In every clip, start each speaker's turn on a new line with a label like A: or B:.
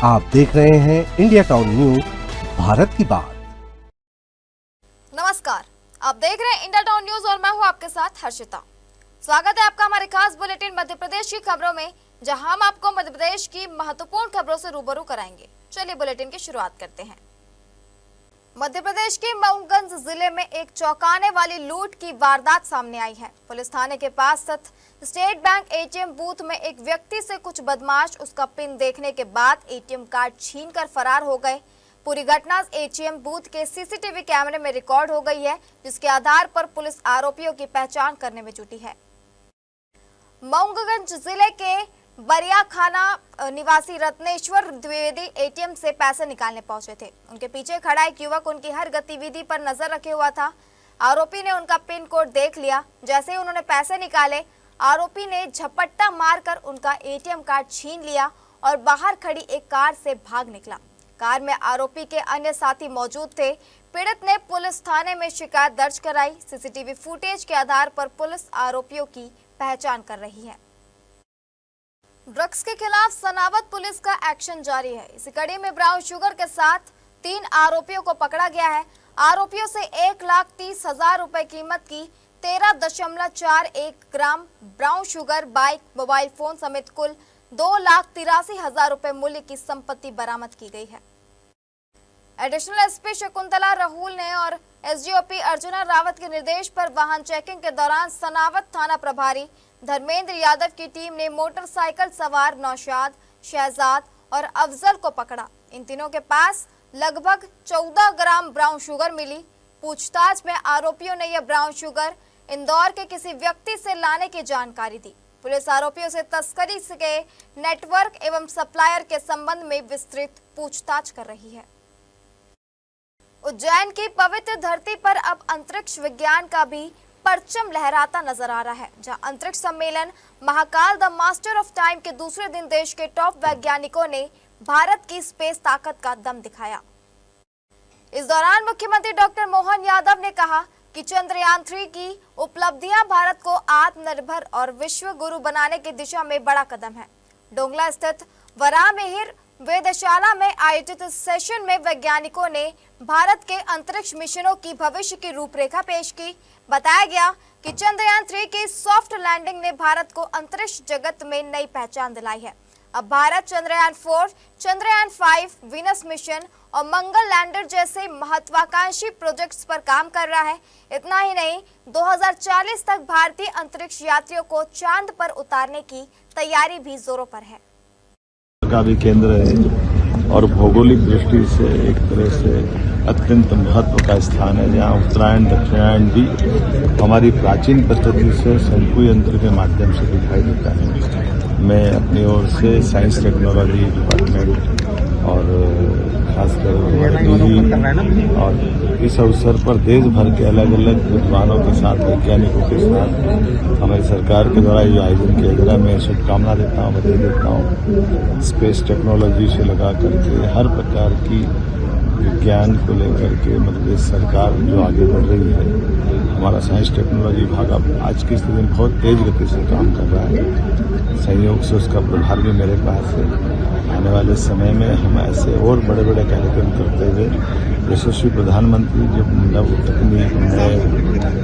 A: आप देख रहे हैं इंडिया टाउन न्यूज, भारत की बात।
B: नमस्कार, आप देख रहे हैं इंडिया टाउन न्यूज और मैं हूं आपके साथ हर्षिता। स्वागत है आपका हमारे खास बुलेटिन मध्य प्रदेश की खबरों में, जहां हम आपको मध्य प्रदेश की महत्वपूर्ण खबरों से रूबरू कराएंगे। चलिए बुलेटिन की शुरुआत करते हैं। मध्य प्रदेश के मऊगंज जिले में एक चौंकाने वाली लूट की वारदात सामने आई है। पुलिस थाने के पास स्थित स्टेट बैंक एटीएम बूथ में एक व्यक्ति से कुछ बदमाश उसका पिन देखने के बाद एटीएम कार्ड छीनकर फरार हो गए। पूरी घटना एटीएम बूथ के सीसीटीवी कैमरे में रिकॉर्ड हो गई है, जिसके आधार पर पुलिस आरोपियों की पहचान करने में जुटी है। मऊगंज जिले के बरियाखाना निवासी रत्नेश्वर द्विवेदी एटीएम से पैसे निकालने पहुंचे थे। उनके पीछे खड़ा एक युवक उनकी हर गतिविधि पर नजर रखे हुआ था। आरोपी ने उनका पिन कोड देख लिया। जैसे ही उन्होंने पैसे निकाले, आरोपी ने झपट्टा मारकर उनका एटीएम कार्ड छीन लिया और बाहर खड़ी एक कार से भाग निकला। कार में आरोपी के अन्य साथी मौजूद थे। पीड़ित ने पुलिस थाने में शिकायत दर्ज कराई। सीसीटीवी फुटेज के आधार पर पुलिस आरोपियों की पहचान कर रही है। ड्रग्स के खिलाफ सनावत पुलिस का एक्शन जारी है। इसी कड़ी में ब्राउन शुगर के साथ 3 आरोपियों को पकड़ा गया है। आरोपियों से 1,30,000 रुपए कीमत की 13.41 gram brown sugar, bike, mobile phone समेत कुल 2,83,000 रुपए मूल्य की संपत्ति बरामद की गई है। एडिशनल एसपी शकुंतला राहुल ने और एसडीओपी अर्जुना रावत के निर्देश पर वाहन चेकिंग के दौरान सनावत थाना प्रभारी धर्मेंद्र यादव की टीम ने मोटरसाइकिल सवार नौशाद, शहजाद और अफजल को पकड़ा। इन तीनों के पास लगभग 14 ग्राम ब्राउन शुगर मिली। पूछताछ में आरोपियों ने यह ब्राउन शुगर इंदौर के किसी व्यक्ति से लाने की जानकारी दी। पुलिस आरोपियों से तस्करी के नेटवर्क एवं सप्लायर के संबंध में विस्तृत पूछताछ कर रही है। उज्जैन की पवित्र धरती पर अब अंतरिक्ष विज्ञान का भी परचम लहराता नजर आ रहा है, जहां अंतरिक्ष सम्मेलन Mahakal the master of time के दूसरे दिन देश के टॉप वैज्ञानिकों ने भारत की स्पेस ताकत का दम दिखाया। इस दौरान मुख्यमंत्री डॉक्टर मोहन यादव ने कहा कि चंद्रयान 3 की उपलब्धियां भारत को आत्मनिर्भर और विश्व गुरु बनाने की दिशा में बड़ा कदम है। डोंगला स्थित वराहमिहिर वेधशाला में आयोजित इस सेशन में वैज्ञानिकों ने भारत के अंतरिक्ष मिशनों की भविष्य की रूपरेखा पेश की। बताया गया कि चंद्रयान 3 की सॉफ्ट लैंडिंग ने भारत को अंतरिक्ष जगत में नई पहचान दिलाई है। अब भारत चंद्रयान 4, चंद्रयान 5, वीनस मिशन और मंगल लैंडर जैसे महत्वाकांक्षी प्रोजेक्ट्स पर काम कर रहा है। इतना ही नहीं, 2040 तक भारतीय अंतरिक्ष यात्रियों को चांद पर उतारने की तैयारी भी जोरों पर है।
C: का भी केंद्र है और भौगोलिक दृष्टि से एक तरह से अत्यंत महत्व का स्थान है, जहाँ उत्तरायण दक्षिणायन भी हमारी प्राचीन पद्धति से शंकु यंत्र के माध्यम से दिखाई देता है। मैं अपनी ओर से साइंस टेक्नोलॉजी डिपार्टमेंट और खासकर और इस अवसर पर देश भर के अलग अलग विद्वानों के साथ, वैज्ञानिकों के साथ हमारी सरकार के द्वारा ये आयोजन किया गया। मैं शुभकामना देता हूँ, बधाई देता हूँ। स्पेस टेक्नोलॉजी से लगा करके हर प्रकार की विज्ञान को लेकर के मध्य सरकार जो आगे बढ़ रही है, हमारा साइंस टेक्नोलॉजी विभाग अब आज की स्थिति में बहुत तेज गति से काम कर रहा है। संयोग से उसका प्रभार भी मेरे पास है। आने वाले समय में हम ऐसे और बड़े बड़े कार्यक्रम करते हुए यशस्वी प्रधानमंत्री जो नव तकनीक, नए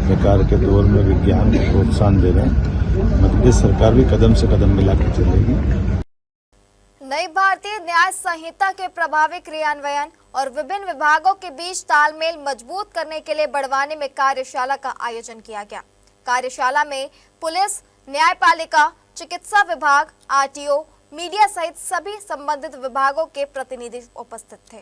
C: प्रकार के दौर में विज्ञान को प्रोत्साहन दे रहे हैं, मध्य प्रदेश सरकार भी कदम से कदम मिलाकर चलेगी।
B: नई भारतीय न्याय संहिता के प्रभावी क्रियान्वयन और विभिन्न विभागों के बीच तालमेल मजबूत करने के लिए बड़वानी में कार्यशाला का आयोजन किया गया। कार्यशाला में पुलिस, न्यायपालिका, चिकित्सा विभाग, आरटीओ, मीडिया सहित सभी संबंधित विभागों के प्रतिनिधि उपस्थित थे।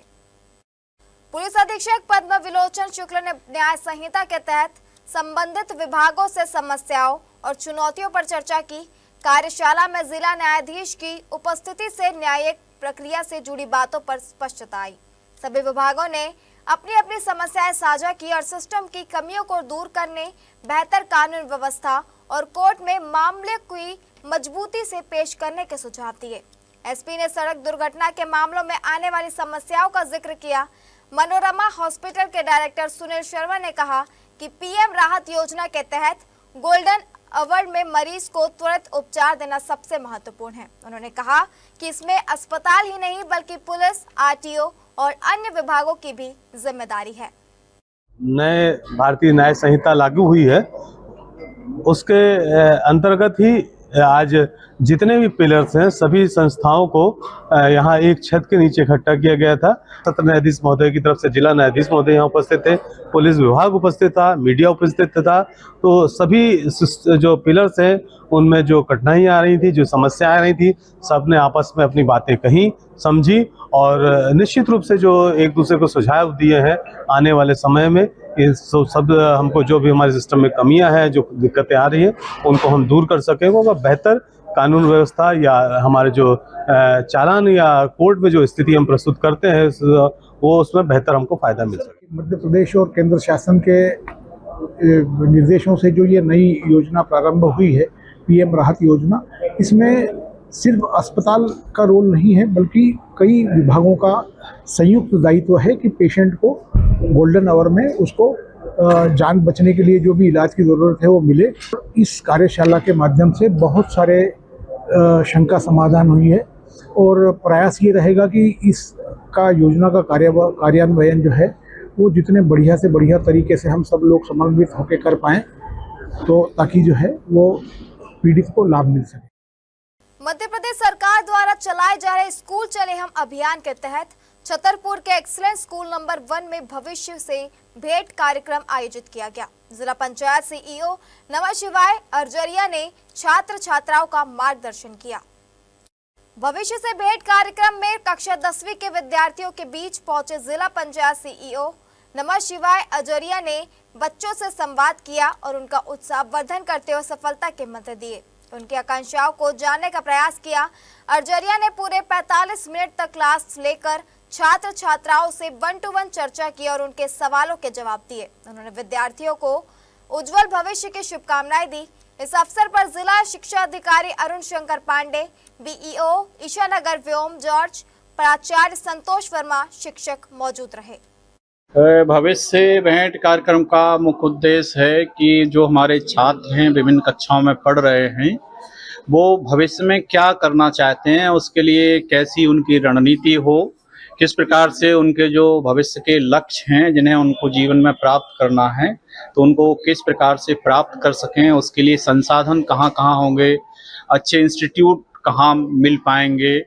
B: पुलिस अधीक्षक पद्म विलोचन शुक्ल ने न्याय संहिता के तहत संबंधित विभागों से समस्याओं और चुनौतियों पर चर्चा की। कार्यशाला में जिला न्यायाधीश की उपस्थिति से न्यायिक प्रक्रिया से जुड़ी बातों पर स्पष्टता आई। सभी विभागों ने अपनी अपनी समस्याएं साझा की और सिस्टम की कमियों को दूर करने, बेहतर कानून व्यवस्था और कोर्ट में मामले की मजबूती से पेश करने के सुझाव दिए। एसपी ने सड़क दुर्घटना के मामलों में आने वाली समस्याओं का जिक्र किया। मनोरमा हॉस्पिटल के डायरेक्टर सुनील शर्मा ने कहा कि पीएम राहत योजना के तहत गोल्डन अवार्ड में मरीज को त्वरित उपचार देना सबसे महत्वपूर्ण है। उन्होंने कहा कि इसमें अस्पताल ही नहीं बल्कि पुलिस, आरटीओ और अन्य विभागों की भी जिम्मेदारी है।
D: नए भारतीय न्याय संहिता लागू हुई है, उसके अंतर्गत ही आज जितने भी पिलर्स हैं सभी संस्थाओं को यहाँ एक छत के नीचे इकट्ठा किया गया था। सत्र न्यायाधीश महोदय की तरफ से जिला न्यायाधीश महोदय यहाँ उपस्थित थे, पुलिस विभाग उपस्थित था, मीडिया उपस्थित था। तो सभी जो पिलर्स हैं उनमें जो कठिनाइयाँ आ रही थी, जो समस्याएं आ रही थी, सबने आपस में अपनी बातें कही, समझी और निश्चित रूप से जो एक दूसरे को सुझाव दिए हैं आने वाले समय में सब हमको जो भी हमारे सिस्टम में कमियां हैं, जो दिक्कतें आ रही हैं, उनको हम दूर कर सकेंगे और बेहतर कानून व्यवस्था या हमारे जो चालान या कोर्ट में जो स्थिति हम प्रस्तुत करते हैं वो उसमें बेहतर हमको फायदा मिल सके।
E: मध्य प्रदेश और केंद्र शासन के निर्देशों से जो ये नई योजना प्रारंभ हुई है, पीएम राहत योजना, इसमें सिर्फ अस्पताल का रोल नहीं है बल्कि कई विभागों का संयुक्त दायित्व है कि पेशेंट को गोल्डन आवर में उसको जान बचने के लिए जो भी इलाज की ज़रूरत है वो मिले। इस कार्यशाला के माध्यम से बहुत सारे शंका समाधान हुई है और प्रयास ये रहेगा कि इसका योजना का कार्यान्वयन जो है वो जितने बढ़िया से बढ़िया तरीके से हम सब लोग समन्वित होकर कर पाएँ, तो ताकि जो है वो पीड़ित को लाभ मिल सके।
B: मध्य प्रदेश सरकार द्वारा चलाए जा रहे स्कूल चले हम अभियान के तहत छतरपुर के एक्सीलेंस स्कूल नंबर 1 में भविष्य से भेंट कार्यक्रम आयोजित किया गया। जिला पंचायत सीईओ नमः शिवाय अर्जरिया ने छात्र छात्राओं का मार्गदर्शन किया। भविष्य से भेंट कार्यक्रम में कक्षा 10वीं के विद्यार्थियों के बीच पहुंचे जिला पंचायत सीईओ नमः शिवाय अर्जरिया ने बच्चों से संवाद किया और उनका उत्साह वर्धन करते हुए सफलता के मंत्र दिए। उनकी आकांक्षाओं को जानने का प्रयास किया। अर्जरिया ने पूरे 45 मिनट तक क्लास लेकर छात्र छात्राओं से 1-to-1 चर्चा की और उनके सवालों के जवाब दिए। उन्होंने विद्यार्थियों को उज्जवल भविष्य की शुभकामनाएं दी। इस अवसर पर जिला शिक्षा अधिकारी अरुण शंकर पांडे, बीईओ ईशानगर व्योम जॉर्ज, प्राचार्य संतोष वर्मा, शिक्षक मौजूद रहे।
F: भविष्य भेंट कार्यक्रम का मुख्य उद्देश्य है कि जो हमारे छात्र हैं, विभिन्न कक्षाओं में पढ़ रहे हैं, वो भविष्य में क्या करना चाहते हैं, उसके लिए कैसी उनकी रणनीति हो, किस प्रकार से उनके जो भविष्य के लक्ष्य हैं जिन्हें उनको जीवन में प्राप्त करना है, तो उनको किस प्रकार से प्राप्त कर सकें, उसके लिए संसाधन कहाँ कहाँ होंगे, अच्छे इंस्टीट्यूट कहाँ मिल पाएंगे,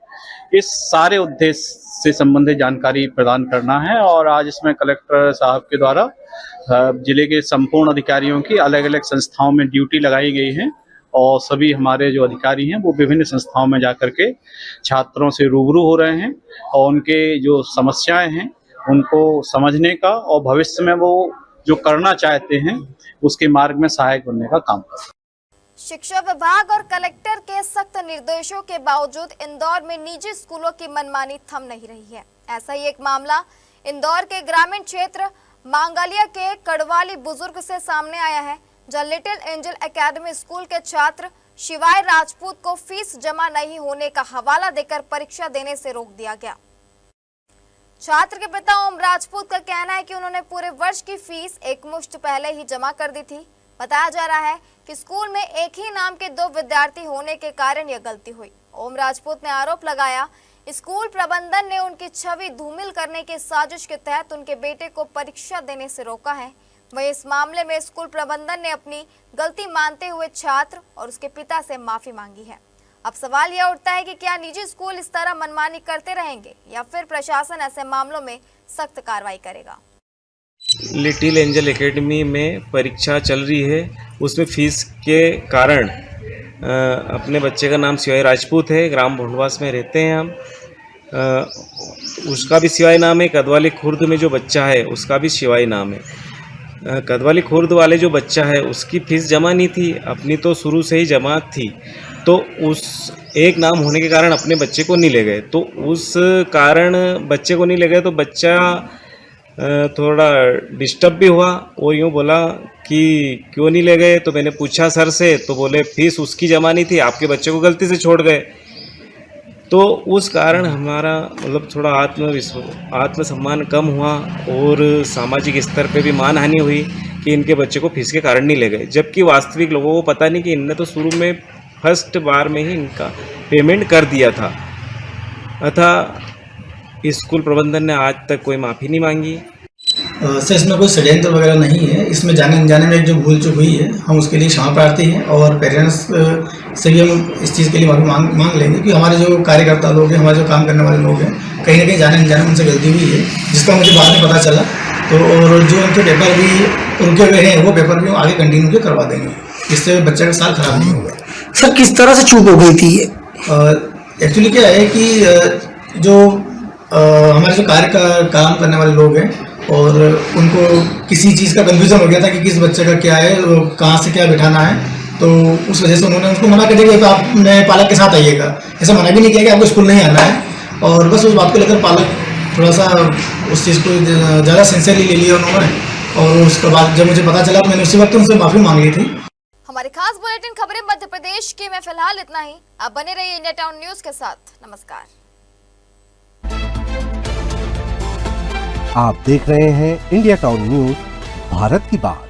F: इस सारे उद्देश्य से संबंधित जानकारी प्रदान करना है। और आज इसमें कलेक्टर साहब के द्वारा जिले के संपूर्ण अधिकारियों की अलग अलग संस्थाओं में ड्यूटी लगाई गई है और सभी हमारे जो अधिकारी हैं वो विभिन्न संस्थाओं में जाकर के छात्रों से रूबरू हो रहे हैं और उनके जो समस्याएं हैं उनको समझने का और भविष्य में वो जो करना चाहते हैं उसके मार्ग में सहायक बनने का काम कर रहे हैं।
B: शिक्षा विभाग और कलेक्टर के सख्त निर्देशों के बावजूद इंदौर में निजी स्कूलों की मनमानी थम नहीं रही है। ऐसा ही एक मामला इंदौर के ग्रामीण क्षेत्र मांगलिया के कड़वाली बुजुर्ग से सामने आया है, जहां लिटिल एंजल एकेडमी स्कूल के छात्र शिवाय राजपूत को फीस जमा नहीं होने का हवाला देकर परीक्षा देने से रोक दिया गया। छात्र के पिता ओम राजपूत का कहना है कि उन्होंने पूरे वर्ष की फीस एकमुश्त पहले ही जमा कर दी थी। बताया जा रहा है कि स्कूल में एक ही नाम के 2 विद्यार्थी होने के कारण यह गलती हुई। ओम राजपूत ने आरोप लगाया स्कूल प्रबंधन ने उनकी छवि धूमिल करने की साजिश के तहत उनके बेटे को परीक्षा देने से रोका है। वहीं इस मामले में स्कूल प्रबंधन ने अपनी गलती मानते हुए छात्र और उसके पिता से माफी मांगी है। अब सवाल यह उठता है कि क्या निजी स्कूल इस तरह मनमानी करते रहेंगे या फिर प्रशासन ऐसे मामलों में सख्त कार्रवाई करेगा।
G: लिटिल एंजल एकेडमी में परीक्षा चल रही है, उसमें फीस के कारण अपने बच्चे का नाम शिवाय राजपूत है, ग्राम भोंडवास में रहते हैं हम। उसका भी शिवाय नाम है। कदवाली खुर्द में जो बच्चा है उसका भी शिवाय नाम है। कदवाली खुर्द वाले जो बच्चा है उसकी फ़ीस जमा नहीं थी, अपनी तो शुरू से ही जमा थी, तो उस एक नाम होने के कारण अपने बच्चे को नहीं ले गए। तो उस कारण बच्चे को नहीं ले गए तो बच्चा थोड़ा डिस्टर्ब भी हुआ और यूँ बोला कि क्यों नहीं ले गए। तो मैंने पूछा सर से, तो बोले फीस उसकी जमा नहीं थी, आपके बच्चे को गलती से छोड़ गए। तो उस कारण हमारा मतलब थोड़ा आत्मसम्मान कम हुआ और सामाजिक स्तर पे भी मानहानि हुई कि इनके बच्चे को फीस के कारण नहीं ले गए, जबकि वास्तविक लोगों को पता नहीं कि इनने तो शुरू में फर्स्ट बार में ही इनका पेमेंट कर दिया था। अतः स्कूल प्रबंधन ने आज तक कोई माफ़ी नहीं मांगी।
H: सर, इसमें कोई षड्यंत्र वगैरह नहीं है। इसमें जाने अनजाने में जो भूल चूक हुई है, हम उसके लिए क्षमा प्रार्थी हैं और पेरेंट्स से भी हम इस चीज़ के लिए माफी मांग लेंगे कि हमारे जो कार्यकर्ता लोग हैं, हमारे जो काम करने वाले लोग हैं, कहीं ना कहीं जाने अनजाने उनसे गलती हुई है, जिसका मुझे बाद में पता चला। तो और जो उनके पेपर भी रुके हुए हैं, वो पेपर भी आगे कंटिन्यू के करवा देंगे, इससे बच्चे का साल खराब नहीं होगा।
I: सर, किस तरह से चूक हो गई थी ये?
H: एक्चुअली क्या है कि जो हमारे जो काम करने वाले लोग हैं, और उनको किसी चीज़ का कन्फ्यूजन हो गया था कि किस बच्चे का क्या है, कहाँ से क्या बिठाना है, तो उस वजह से उन्होंने उसको मना कर दिया कि आप नए पालक के साथ आइएगा। ऐसा मना भी नहीं किया कि आपको स्कूल नहीं आना है, और बस उस बात को लेकर पालक थोड़ा सा उस चीज़ को ज़्यादा सिंसियरली ले लिया उन्होंने। और उसके बाद जब मुझे पता चला तो मैंने उसी वक्त उनसे माफ़ी मांग ली थी।
B: हमारी खास बुलेटिन खबरें मध्य प्रदेश के में फिलहाल इतना ही। आप बने रहिए इंडिया टाउन न्यूज के साथ। नमस्कार।
A: आप देख रहे हैं इंडिया टाउन न्यूज, भारत की बात।